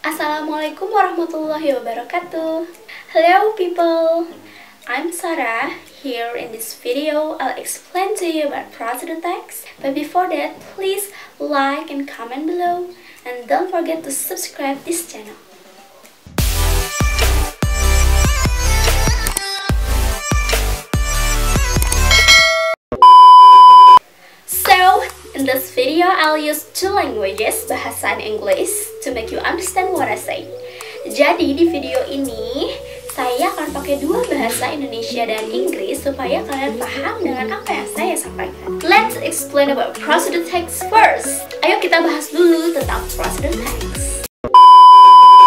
Assalamualaikum warahmatullahi wabarakatuh. Hello people, I'm Sarah. Here in this video, I'll explain to you about procedure text. But before that, please like and comment below. And don't forget to subscribe this channel. So, in this video, I'll use two languages, bahasa and English, to make you understand what I say. Jadi di video ini saya akan pakai dua bahasa Indonesia dan Inggris supaya kalian paham dengan apa yang saya sampaikan. Let's explain about procedure text first. Ayo kita bahas dulu tentang procedure text.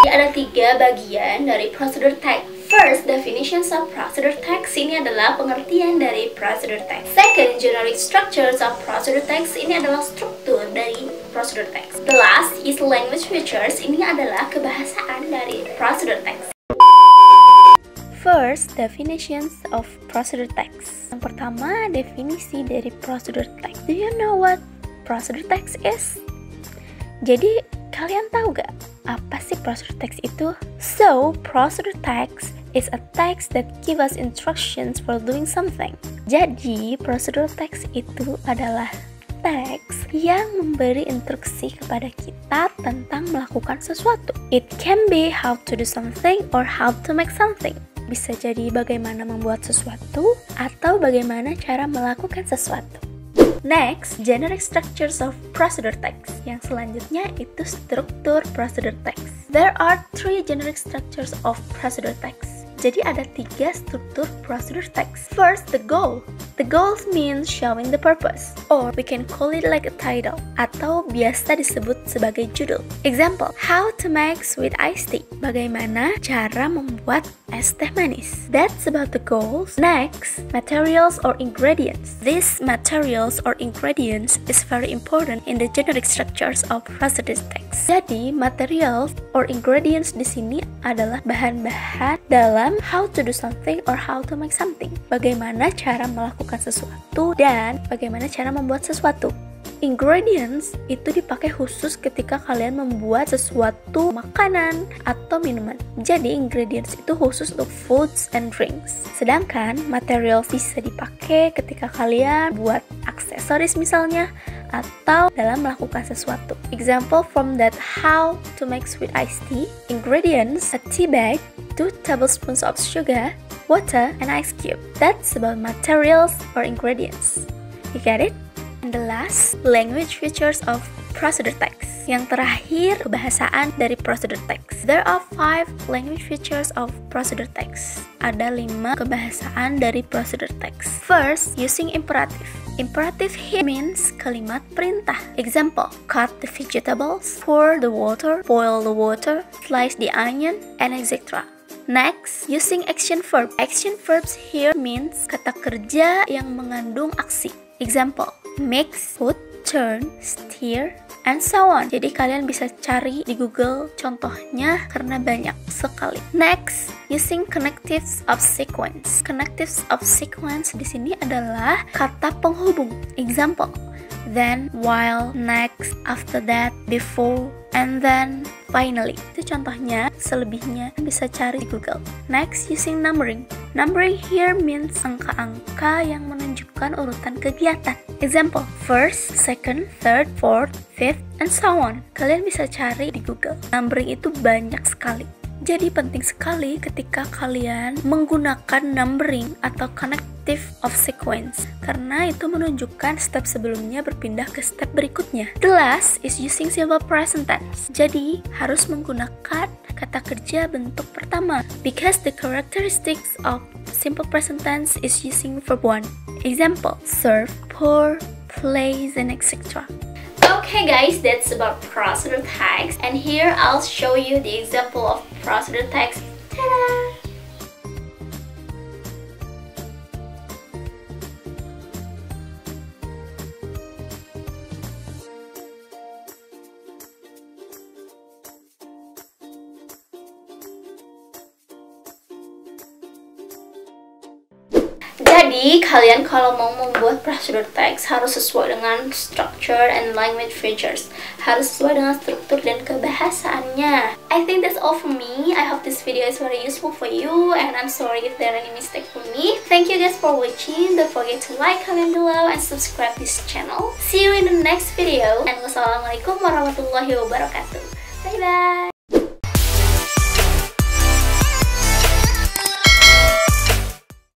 Ada tiga bagian dari procedure text. First, definitions of procedure text. Ini adalah pengertian dari procedure text. Second, generic structures of procedure text. Ini adalah struktur dari procedure text. The last is language features. Ini adalah kebahasaan dari procedure text. First, definitions of procedure text. Yang pertama, definisi dari procedure text. Do you know what procedure text is? Jadi, kalian tahu gak apa sih procedure text itu? So, procedure text is a text that give us instructions for doing something. Jadi, procedure text itu adalah teks yang memberi instruksi kepada kita tentang melakukan sesuatu. It can be how to do something or how to make something. Bisa jadi bagaimana membuat sesuatu atau bagaimana cara melakukan sesuatu. Next, generic structures of procedure text. Yang selanjutnya itu struktur procedure text. There are three generic structures of procedure text. Jadi ada tiga struktur procedure text. First, the goal. The goal means showing the purpose, or we can call it like a title, atau biasa disebut sebagai judul. Example, how to make sweet iced tea. Bagaimana cara membuat es teh manis. That's about the goals. Next, materials or ingredients. These materials or ingredients is very important in the generic structures of procedure text. Jadi, materials or ingredients di sini adalah bahan-bahan dalam how to do something or how to make something. Bagaimana cara melakukan sesuatu dan bagaimana cara membuat sesuatu. Ingredients itu dipakai khusus ketika kalian membuat sesuatu makanan atau minuman. Jadi ingredients itu khusus untuk foods and drinks. Sedangkan materials bisa dipakai ketika kalian buat aksesoris misalnya atau dalam melakukan sesuatu. Example from that how to make sweet iced tea. Ingredients: a tea bag, 2 tablespoons of sugar, water, and ice cube. That's about materials or ingredients. You get it? And the last, language features of procedure text. Yang terakhir, kebahasaan dari procedure text. There are 5 language features of procedure text. Ada 5 kebahasaan dari procedure text. First, using imperative. Imperative here means kalimat perintah. Example, cut the vegetables, pour the water, boil the water, slice the onion, and etc. Next, using action verb. Action verbs here means kata kerja yang mengandung aksi. Example, mix, put, turn, stir, and so on. Jadi kalian bisa cari di Google contohnya karena banyak sekali. Next, using connectives of sequence. Connectives of sequence di sini adalah kata penghubung. Example, then, while, next, after that, before, and then, finally. Itu contohnya, selebihnya bisa cari di Google. Next, using numbering. Numbering here means angka-angka yang menunjukkan urutan kegiatan. Example, first, second, third, fourth, fifth, and so on. Kalian bisa cari di Google. Numbering itu banyak sekali. Jadi penting sekali ketika kalian menggunakan numbering atau connective of sequence karena itu menunjukkan step sebelumnya berpindah ke step berikutnya. The last is using simple present tense. Jadi harus menggunakan kata kerja bentuk pertama because the characteristics of simple present tense is using verb 1. Example, serve, pour, plays, and etc. Okay guys, that's about procedure text, and here I'll show you the example of procedure text. Ta-da! Jadi kalian kalau mau membuat buat procedure text harus sesuai dengan structure and language features, harus sesuai dengan struktur dan kebahasaannya. I think that's all for me. I hope this video is very useful for you, and I'm sorry if there are any mistake for me. Thank you guys for watching. Don't forget to like, comment below, and subscribe this channel. See you in the next video, and wassalamualaikum warahmatullahi wabarakatuh. Bye bye.